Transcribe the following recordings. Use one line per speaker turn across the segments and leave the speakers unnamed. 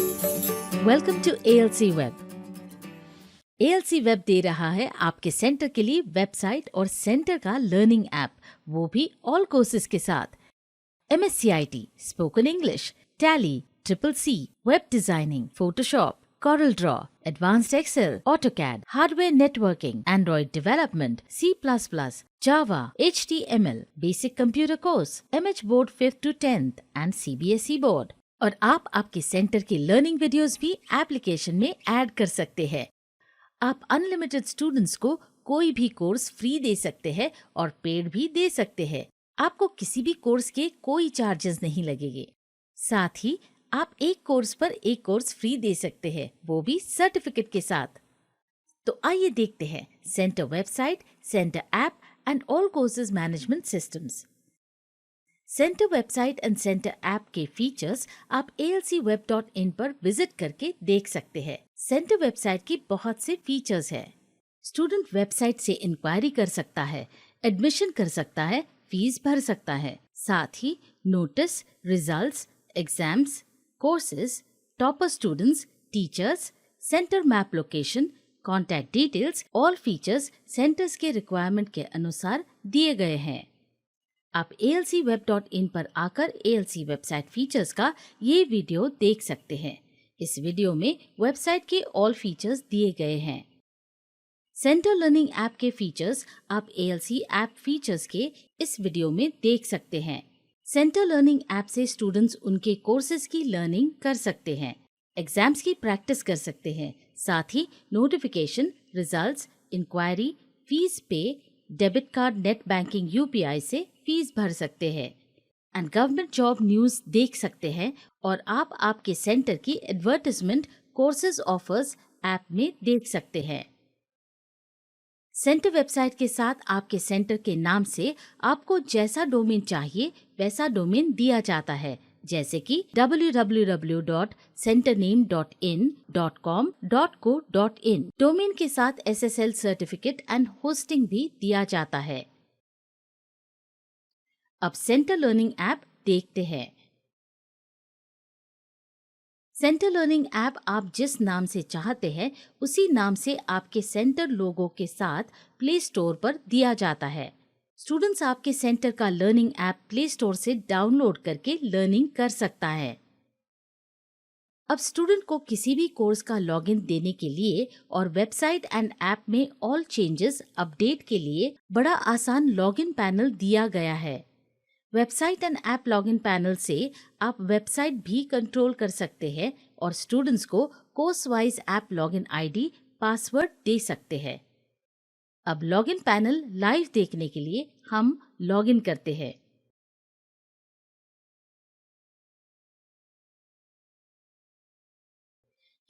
Welcome to ALC web. ALC web दे रहा है आपके सेंटर के लिए वेबसाइट और सेंटर का लर्निंग ऐप, वो भी ऑल कोर्सेज के साथ। MSCIT, spoken English, tally, CCC, web designing, Photoshop, Corel Draw, Advanced Excel, AutoCAD, hardware networking, Android development, C++, Java, HTML, basic computer course, MH board 5th to 10th and CBSE board. और आप आपके centre की learning videos भी application में add कर सकते हैं। आप अनलिमिटेड स्टूडेंट्स को कोई भी कोर्स फ्री दे सकते हैं और पेड भी दे सकते हैं। आपको किसी भी कोर्स के कोई चार्जेस नहीं लगेंगे। साथ ही आप एक कोर्स पर एक कोर्स फ्री दे सकते हैं, वो भी सर्टिफिकेट के साथ। तो आइए देखते हैं centre website, centre app and all courses management systems. Centre website and centre app के फीचर्स आप alcweb.in पर विजिट करके देख सकते हैं। सेंटर वेबसाइट की बहुत से फीचर्स है। स्टूडेंट वेबसाइट से इंक्वायरी कर सकता है, एडमिशन कर सकता है, फीस भर सकता है। साथ ही notice, results, exams, courses, topper students, teachers, centre map location, contact details, all features centres के रिक्वायरमेंट के अनुसार दिए गए हैं। आप alcweb.in पर आकर ALC वेबसाइट फीचर्स का ये वीडियो देख सकते हैं। इस वीडियो में वेबसाइट के ऑल फीचर्स दिए गए हैं। सेंटर लर्निंग ऐप के फीचर्स आप ALC ऐप फीचर्स के इस वीडियो में देख सकते हैं। सेंटर लर्निंग ऐप से स्टूडेंट्स उनके कोर्सेज की लर्निंग कर सकते हैं, एग्जाम्स की प्रैक्टिस कर सकते हैं। साथ ही नोटिफिकेशन, रिजल्ट्स, इंक्वायरी, फीस पे, debit card, net banking, UPI से फीस भर सकते हैं एंड गवर्नमेंट जॉब न्यूज देख सकते हैं। और आप आपके सेंटर की एडवर्टाइजमेंट, कोर्सेज ऑफर्स ऐप में देख सकते हैं। सेंटर वेबसाइट के साथ आपके सेंटर के नाम से आपको जैसा डोमेन चाहिए वैसा डोमेन दिया जाता है, जैसे कि www.centername.in.com.co.in। डोमेन के साथ SSL सर्टिफिकेट एंड होस्टिंग भी दिया जाता है। अब सेंटर लर्निंग ऐप देखते हैं। सेंटर लर्निंग ऐप आप जिस नाम से चाहते हैं उसी नाम से आपके सेंटर लोगो के साथ प्ले स्टोर पर दिया जाता है। स्टूडेंट्स आपके सेंटर का लर्निंग ऐप प्ले स्टोर से डाउनलोड करके लर्निंग कर सकता है। अब स्टूडेंट को किसी भी कोर्स का लॉगिन देने के लिए और वेबसाइट एंड ऐप में ऑल चेंजेस अपडेट के लिए बड़ा आसान लॉगिन पैनल दिया गया है। Website and app login panel से आप वेबसाइट भी कंट्रोल कर सकते हैं और स्टूडेंट्स को course wise app login ID, password दे सकते हैं। अब लॉगिन पैनल लाइव देखने के लिए हम लॉगिन करते हैं।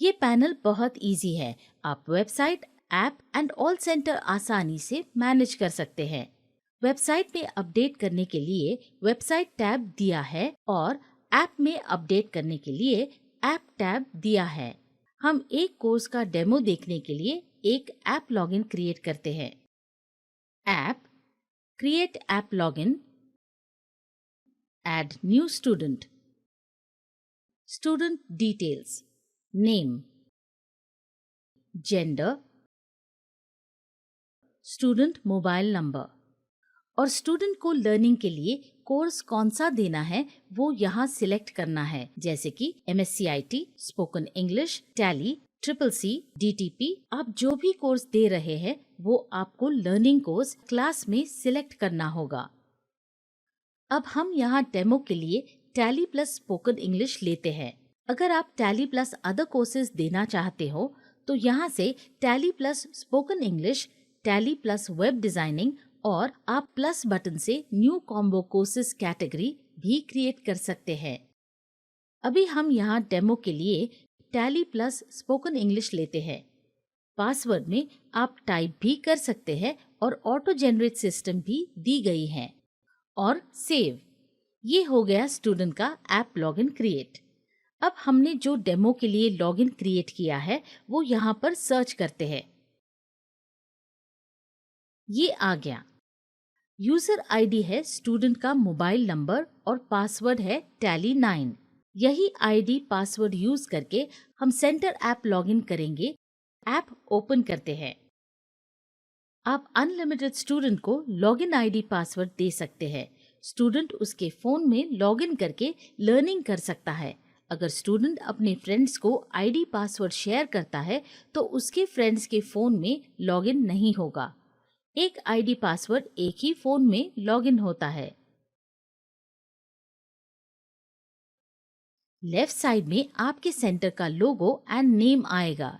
ये पैनल बहुत इजी है। आप website, app and all centre आसानी से मैनेज कर सकते हैं। वेबसाइट में अपडेट करने के लिए वेबसाइट टैब दिया है और ऐप में अपडेट करने के लिए ऐप टैब दिया है। हम एक कोर्स का डेमो देखने के लिए एक ऐप लॉगिन क्रिएट करते हैं। App, create app login, add new student, student details, name, gender, student mobile number और स्टूडेंट को लर्निंग के लिए कोर्स कौन सा देना है वो यहाँ सिलेक्ट करना है, जैसे कि MSCIT, spoken English, tally, CCC, DTP। आप जो भी कोर्स दे रहे हैं वो आपको लर्निंग कोर्स क्लास में सिलेक्ट करना होगा। अब हम यहाँ डेमो के लिए टैली प्लस स्पोकन इंग्लिश लेते हैं। अगर आप टैली प्लस अदर कोर्सेज देना चाहते हो तो यहाँ से tally plus spoken English, tally plus web designing और आप प्लस बटन से न्यू कॉम्बो कोर्सेज कैटेगरी भी क्रिएट कर सकते हैं। अभी हम यहाँ डेमो के लिए टैली प्लस स्पोकन इंग्लिश लेते हैं। पासवर्ड में आप टाइप भी कर सकते हैं और ऑटो जनरेट सिस्टम भी दी गई है। और सेव। ये हो गया स्टूडेंट का ऐप लॉगिन क्रिएट। अब हमने जो डेमो के लिए लॉगिन क्रिएट किया है वो यहाँ पर सर्च करते हैं। ये आ गया। यूजर ID है स्टूडेंट का मोबाइल नंबर और पासवर्ड है tally9। यही आईडी पासवर्ड यूज करके हम सेंटर ऐप लॉगिन करेंगे। ऐप ओपन करते हैं। आप अनलिमिटेड स्टूडेंट को लॉगिन आईडी पासवर्ड दे सकते हैं। स्टूडेंट उसके फोन में लॉगिन करके लर्निंग कर सकता है। अगर स्टूडेंट अपने फ्रेंड्स को आईडी पासवर्ड शेयर करता है तो उसके फ्रेंड्स के फोन में लॉगिन नहीं होगा। एक आईडी पासवर्ड एक ही फोन में लॉगिन होता है। लेफ्ट साइड में आपके सेंटर का लोगो एंड नेम आएगा।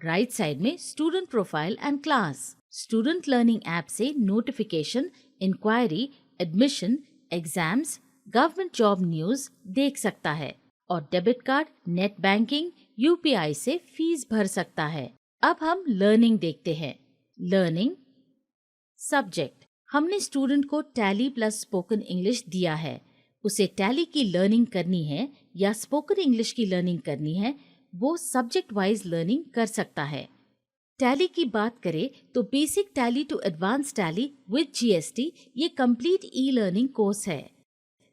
राइट साइड में student profile and class. Student learning app से notification, inquiry, admission, exams, government job news देख सकता है और debit card, net banking, UPI से फीस भर सकता है। अब हम लर्निंग देखते हैं। लर्निंग सब्जेक्ट, हमने स्टूडेंट को टैली प्लस स्पोकन इंग्लिश दिया है। उसे टैली की लर्निंग करनी है या स्पोकन इंग्लिश की लर्निंग करनी है, वो सब्जेक्ट वाइज लर्निंग कर सकता है। टैली की बात करें तो basic Tally to advance Tally with GST ये कंप्लीट ई लर्निंग कोर्स है।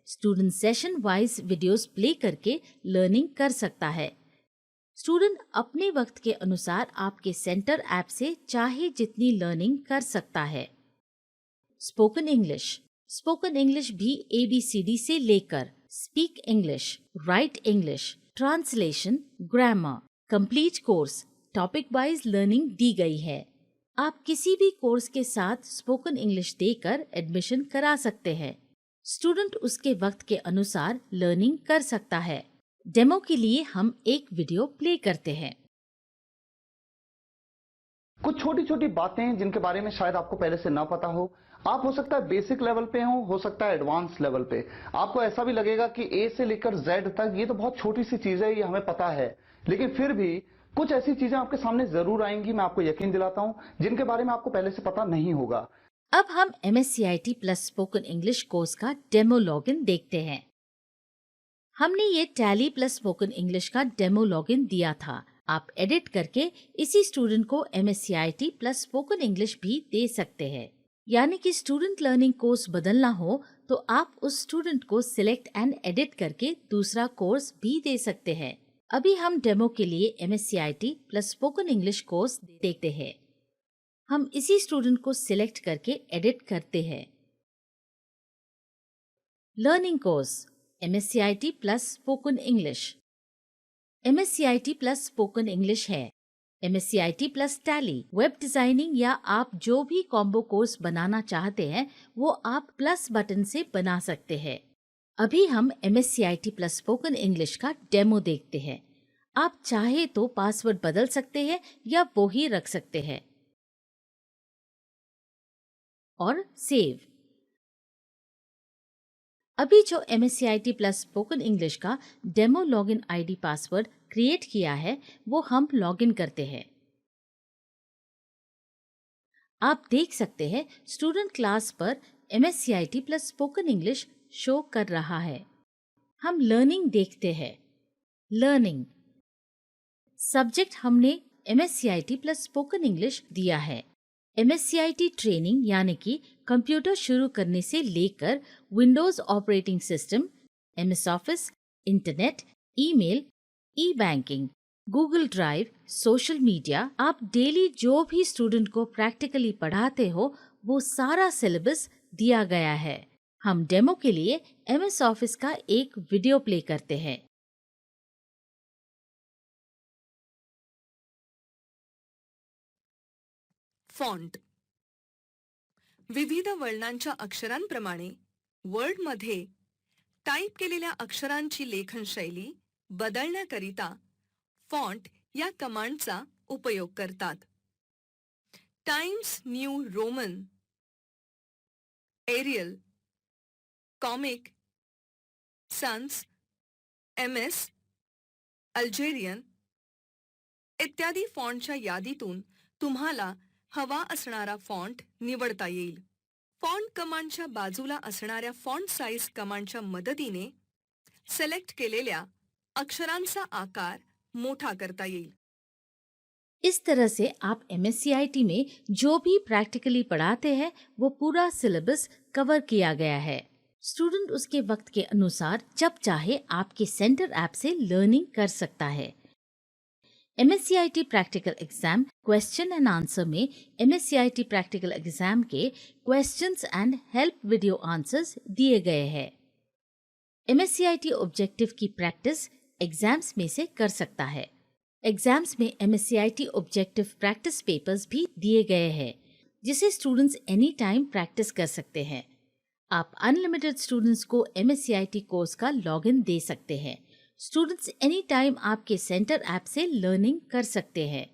Student session wise videos play करके लर्निंग कर सकता है। स्टूडेंट अपने वक्त के अनुसार आपके सेंटर ऐप से चाहे जितनी लर्निंग कर सकता है। स्पोकन इंग्लिश, स्पोकन इंग्लिश भी ABCD से लेकर speak English, write English, translation, grammar, complete course, topic wise learning दी गई है। आप किसी भी कोर्स के साथ स्पोकन इंग्लिश देकर एडमिशन करा सकते हैं। स्टूडेंट उसके वक्त के अनुसार लर्निंग कर सकता है। डेमो के लिए हम एक वीडियो प्ले करते हैं।
कुछ छोटी छोटी बातें जिनके बारे में शायद आपको पहले से ना पता हो। आप हो सकता है बेसिक लेवल पे हो सकता है एडवांस लेवल पे। आपको ऐसा भी लगेगा कि ए से लेकर जेड तक ये तो बहुत छोटी सी चीज है, ये हमें पता है, लेकिन फिर भी कुछ ऐसी चीजें आपके सामने जरूर आएंगी, मैं आपको यकीन दिलाता हूं, जिनके बारे में आपको पहले से पता नहीं होगा।
अब हम MSCIT plus spoken English course का डेमो लॉगिन देखते हैं। हमने ये टैली प्लस स्पोकन इंग्लिश का डेमो लॉगिन दिया था। आप एडिट करके इसी स्टूडेंट को MSCIT प्लस स्पोकन इंग्लिश भी दे सकते हैं। यानी कि स्टूडेंट लर्निंग कोर्स बदलना हो तो आप उस स्टूडेंट को सिलेक्ट एंड एडिट करके दूसरा कोर्स भी दे सकते हैं। अभी हम डेमो के लिए MSCIT plus spoken English course देखते हैं। हम इसी स्टूडेंट को सिलेक्ट करके एडिट करते हैं। Learning course MSCIT plus spoken English. MSCIT plus spoken English है। MSCIT plus tally, web designing या आप जो भी कॉम्बो कोर्स बनाना चाहते हैं वो आप प्लस बटन से बना सकते हैं। अभी हम MSCIT प्लस स्पोकन इंग्लिश का डेमो देखते हैं। आप चाहे तो पासवर्ड बदल सकते हैं या वो ही रख सकते हैं और सेव। अभी जो MSCIT प्लस स्पोकन इंग्लिश का demo login ID password create किया है वो हम लॉगिन करते हैं। आप देख सकते हैं स्टूडेंट क्लास पर MSCIT plus spoken English show कर रहा है। हम लर्निंग देखते हैं। लर्निंग सब्जेक्ट हमने MSCIT प्लस स्पोकन इंग्लिश दिया है। MSCIT ट्रेनिंग यानी कि कंप्यूटर शुरू करने से लेकर Windows operating system, MS office, internet, email, e banking, Google drive, social media, आप डेली जो भी स्टूडेंट को प्रैक्टिकली पढ़ाते हो वो सारा सिलेबस दिया गया है। हम डेमो के लिए MS ऑफिस का एक वीडियो प्ले करते हैं।
फॉन्ट विविध वर्णांच्या अक्षरांप्रमाणे वर्डमध्ये टाईप केलेल्या अक्षरांची लेखन शैली बदलण्याकरिता फॉन्ट या कमांडचा उपयोग करतात. Times New Roman, Arial, Comic, Sans, MS, Algerian इत्यादी फॉन्टच्या यादीतून तुम्हाला हवा असणारा फॉन्ट निवडता येईल. फॉन्ट कमांडच्या बाजूला असणाऱ्या फॉन्ट साइज कमांडच्या मदतीने सिलेक्ट केलेल्या अक्षरांचा आकार मोठा करता येईल.
इस तरह से आप MSCIT में जो भी प्रैक्टिकली पढ़ाते हैं वो पूरा सिलेबस कवर किया गया है। स्टूडेंट उसके वक्त के अनुसार जब चाहे आपके सेंटर ऐप से लर्निंग कर सकता है। MSCIT practical exam question and answer में MSCIT प्रैक्टिकल एग्जाम के questions and help video answers दिए गए हैं। MSCIT ऑब्जेक्टिव की प्रैक्टिस एग्जाम्स में से कर सकता है। एग्जाम्स में MSCIT ऑब्जेक्टिव प्रैक्टिस पेपर्स भी दिए गए हैं जिसे स्टूडेंट्स एनी टाइम प्रैक्टिस कर सकते हैं। आप अनलिमिटेड स्टूडेंट्स को MSCIT कोर्स का लॉगिन दे सकते हैं। स्टूडेंट्स एनी टाइम आपके सेंटर ऐप से लर्निंग कर सकते हैं।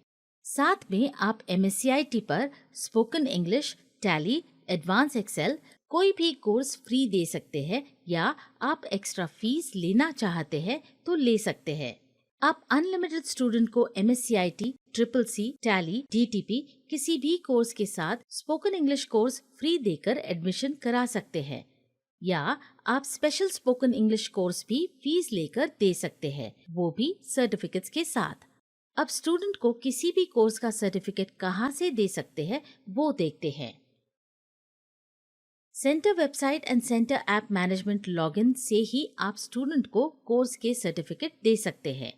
साथ में आप MSCIT पर spoken English, Tally, advance Excel कोई भी कोर्स फ्री दे सकते हैं या आप एक्स्ट्रा फीस लेना चाहते हैं तो ले सकते हैं। आप अनलिमिटेड स्टूडेंट को MSCIT, CCC, टैली, DTP किसी भी कोर्स के साथ स्पोकन इंग्लिश कोर्स फ्री देकर एडमिशन करा सकते हैं या आप स्पेशल स्पोकन इंग्लिश कोर्स भी फीस लेकर दे सकते हैं, वो भी सर्टिफिकेट्स के साथ। अब स्टूडेंट को किसी भी कोर्स का सर्टिफिकेट कहाँ से दे सकते हैं वो देखते हैं। Centre website and centre app management login से ही आप स्टूडेंट को कोर्स के सर्टिफिकेट दे सकते हैं।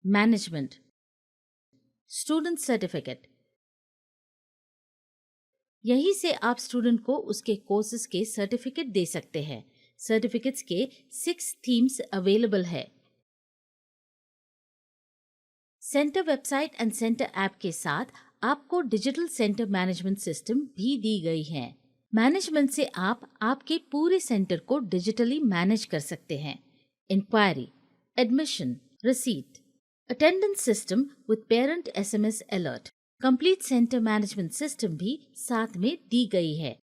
मैनेजमेंट, स्टूडेंट सर्टिफिकेट, यहीं से आप स्टूडेंट को उसके कोर्सेज के सर्टिफिकेट दे सकते हैं। सर्टिफिकेट्स के 6 थीम्स अवेलेबल है। Centre website and centre app के साथ आपको डिजिटल सेंटर मैनेजमेंट सिस्टम भी दी गई है। मैनेजमेंट से आप आपके पूरे सेंटर को डिजिटली मैनेज कर सकते हैं। Inquiry, admission, receipt, attendance system with parent SMS alert, complete centre management system भी साथ में दी गई है।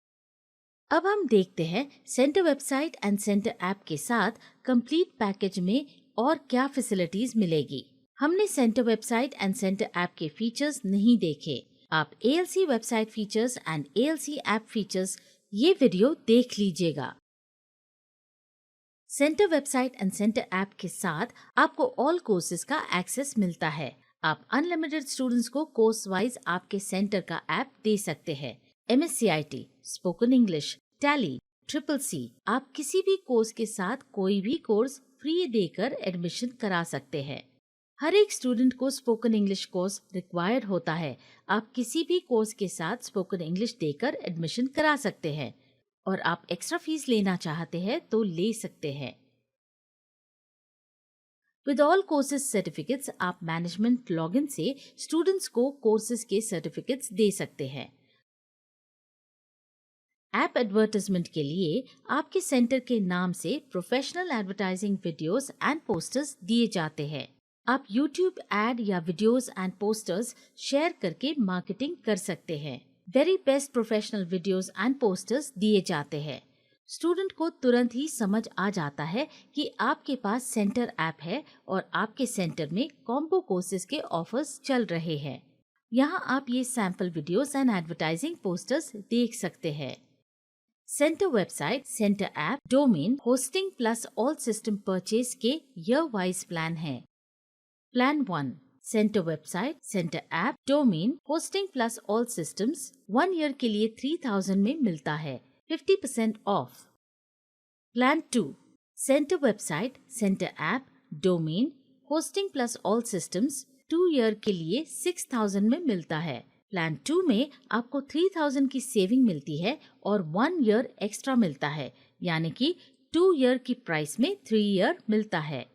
अब हम देखते हैं centre website and centre app के साथ कंप्लीट पैकेज में और क्या फैसिलिटीज मिलेगी। हमने centre website and centre app के फीचर्स नहीं देखे। आप ALC website features and ALC app features ये वीडियो देख लीजिएगा। Centre website and centre app के साथ आपको ऑल कोर्सेज का एक्सेस मिलता है। आप अनलिमिटेड स्टूडेंट्स को कोर्स वाइज आपके सेंटर का ऐप दे सकते हैं। MSCIT, spoken English, tally, CCC, आप किसी भी कोर्स के साथ कोई भी कोर्स फ्री देकर एडमिशन करा सकते हैं। हर एक स्टूडेंट को स्पोकन इंग्लिश कोर्स रिक्वायर्ड होता है। आप किसी भी कोर्स के साथ स्पोकन इंग्लिश देकर एडमिशन करा सकते हैं और आप एक्स्ट्रा फीस लेना चाहते हैं तो ले सकते हैं। विद ऑल कोर्सेज सर्टिफिकेट्स आप मैनेजमेंट लॉगिन से स्टूडेंट्स को कोर्सेज के सर्टिफिकेट्स दे सकते हैं। ऐप एडवर्टाइजमेंट के लिए आपके सेंटर के नाम से professional advertising videos and posters दिए जाते हैं। आप YouTube एड या वीडियोस एंड पोस्टर्स शेयर करके मार्केटिंग कर सकते हैं। Very best professional videos and posters दिए जाते हैं। स्टूडेंट को तुरंत ही समझ आ जाता है कि आपके पास सेंटर ऐप है और आपके सेंटर में कॉम्बो कोर्सेज के ऑफर्स चल रहे हैं। यहाँ आप ये sample videos and advertising posters देख सकते हैं। Centre website, centre app, domain, hosting plus all system purchase के ईयर वाइज प्लान है। Plan 1, centre website, centre app, domain, hosting plus all systems 1 year के लिए 3000 में मिलता है, 50% of. Plan 2, centre website, centre app, domain, hosting plus all systems 2 year के लिए 6000 में मिलता है। प्लान 2 में आपको 3000 की सेविंग मिलती है और 1 ईयर एक्स्ट्रा मिलता है, यानी कि 2 ईयर की प्राइस में 3 ईयर मिलता है।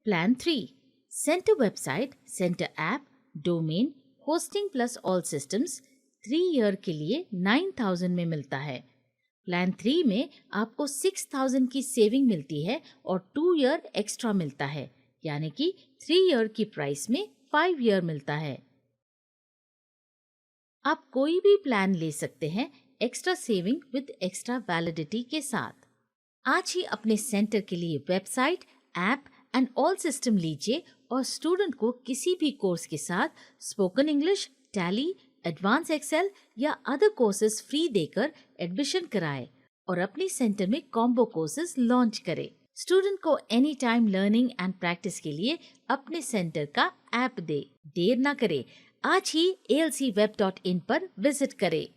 Plan 3, centre website, centre app, domain, hosting plus all systems 3 year के लिए 9000 में मिलता है। प्लान 3 में आपको 6000 की सेविंग मिलती है और 2 ईयर एक्स्ट्रा मिलता है, यानी कि 3 ईयर की प्राइस में 5 ईयर मिलता है। आप कोई भी प्लान ले सकते हैं extra saving with extra validity के साथ। आज ही अपने सेंटर के लिए website, app and all system लीजिए और स्टूडेंट को किसी भी कोर्स के साथ spoken English, Tally, advance Excel या अदर कोर्सेज फ्री देकर एडमिशन कराए और अपने सेंटर में कॉम्बो कोर्सेज लॉन्च करे। स्टूडेंट को any time learning and practice के लिए अपने सेंटर का ऐप दे। देर ना करे, आज ही alcweb.in पर विजिट करें।